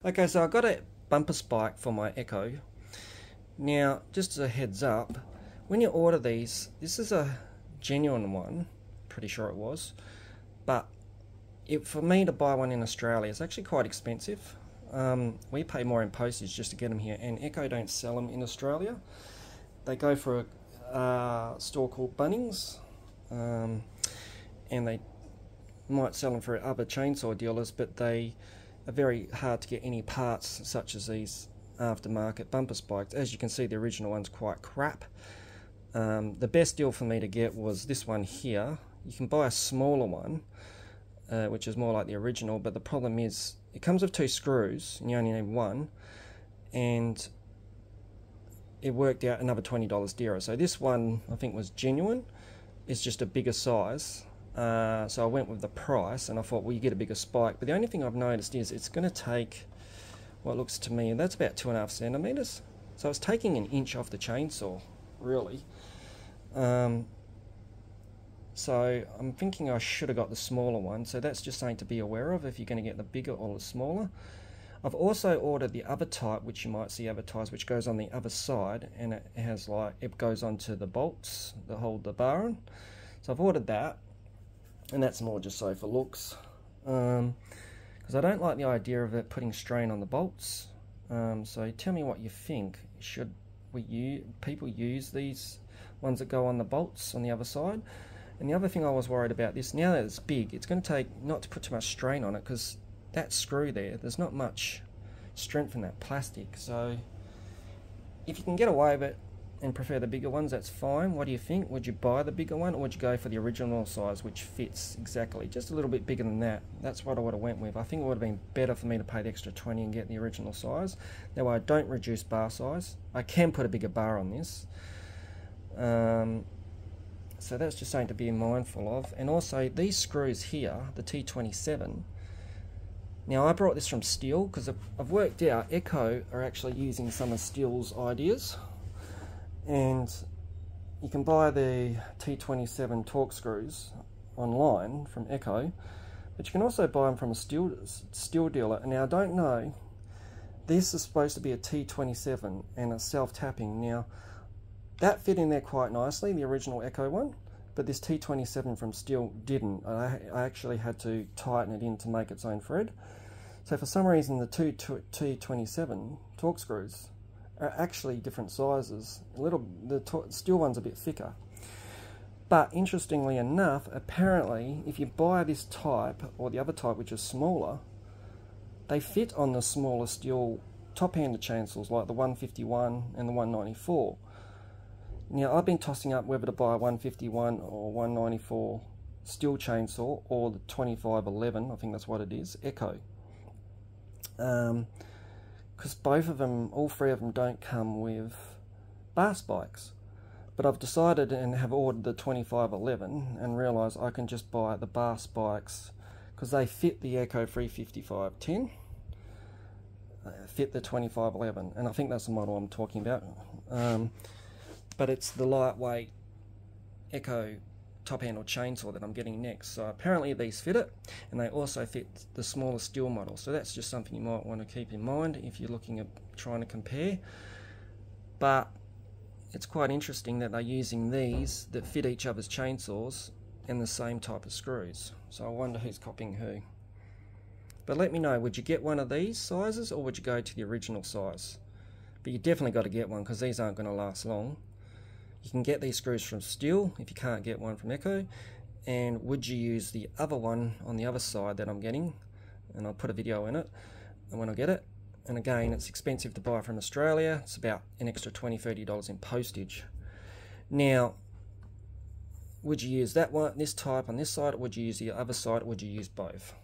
Okay, so I got a bumper spike for my Echo. Now, just as a heads up, when you order these, this is a genuine one, pretty sure it was, but for me to buy one in Australia, it's actually quite expensive. We pay more in postage just to get them here, and Echo don't sell them in Australia. They go for a store called Bunnings, and they might sell them for other chainsaw dealers, but they are very hard to get any parts such as these aftermarket bumper spikes. As you can see, the original one's quite crap. The best deal for me to get was this one here. You can buy a smaller one, which is more like the original, but the problem is it comes with 2 screws and you only need one, and it worked out another $20 dearer. So this one I think was genuine. It's just a bigger size. So I went with the price, and I thought, well, you get a bigger spike. But the only thing I've noticed is it's going to take what looks to me, and that's about 2.5 centimeters. So it's taking an inch off the chainsaw, really. So I'm thinking I should have got the smaller one. So that's just something to be aware of if you're going to get the bigger or the smaller. I've also ordered the other type, which you might see advertised, which goes on the other side, and it has it goes onto the bolts that hold the bar on. So I've ordered that. And that's more just so for looks, because I don't like the idea of it putting strain on the bolts. So tell me what you think. Should people use these ones that go on the bolts on the other side? And the other thing I was worried about this, now that it's big, it's going to take not to put too much strain on it, because that screw there's not much strength in that plastic. So if you can get away with it and prefer the bigger ones, that's fine. What do you think? Would you buy the bigger one, or would you go for the original size, which fits exactly, just a little bit bigger than that? That's what I would have went with. I think it would have been better for me to pay the extra 20 and get the original size. That way I don't reduce bar size. I can put a bigger bar on this. So that's just something to be mindful of. And also these screws here, the T27. Now I brought this from Stihl because I've worked out Echo are actually using some of Stihl's ideas. And you can buy the T27 Torque screws online from Echo, but you can also buy them from a Stihl dealer. And now I don't know, this is supposed to be a T27 and a self-tapping. Now that fit in there quite nicely, the original Echo one, but this T27 from Stihl didn't. I actually had to tighten it in to make its own thread. So for some reason the two T27 Torque screws are actually different sizes. The Stihl one's a bit thicker. But interestingly enough, apparently if you buy this type or the other type, which is smaller, they fit on the smaller Stihl top-handed chainsaws like the 151 and the 194. Now I've been tossing up whether to buy a 151 or 194 Stihl chainsaw or the 2511, I think that's what it is, Echo. Because both of them, all 3 of them, don't come with bar spikes. But I've decided and have ordered the 2511 and realised I can just buy the bar spikes because they fit the Echo 35510, fit the 2511, and I think that's the model I'm talking about. But it's the lightweight Echo top handle chainsaw that I'm getting next. So apparently these fit it, and they also fit the smaller Stihl model. So that's just something you might want to keep in mind if you're looking at trying to compare. But it's quite interesting that they're using these that fit each other's chainsaws and the same type of screws. So I wonder who's copying who. But let me know, would you get one of these sizes or would you go to the original size? But you definitely got to get one because these aren't going to last long. You can get these screws from Stihl if you can't get one from Echo. And would you use the other one on the other side that I'm getting? And I'll put a video in it and when I get it. And again, it's expensive to buy from Australia. It's about an extra $20–30 in postage. Now, would you use that one, this type on this side, or would you use the other side, or would you use both?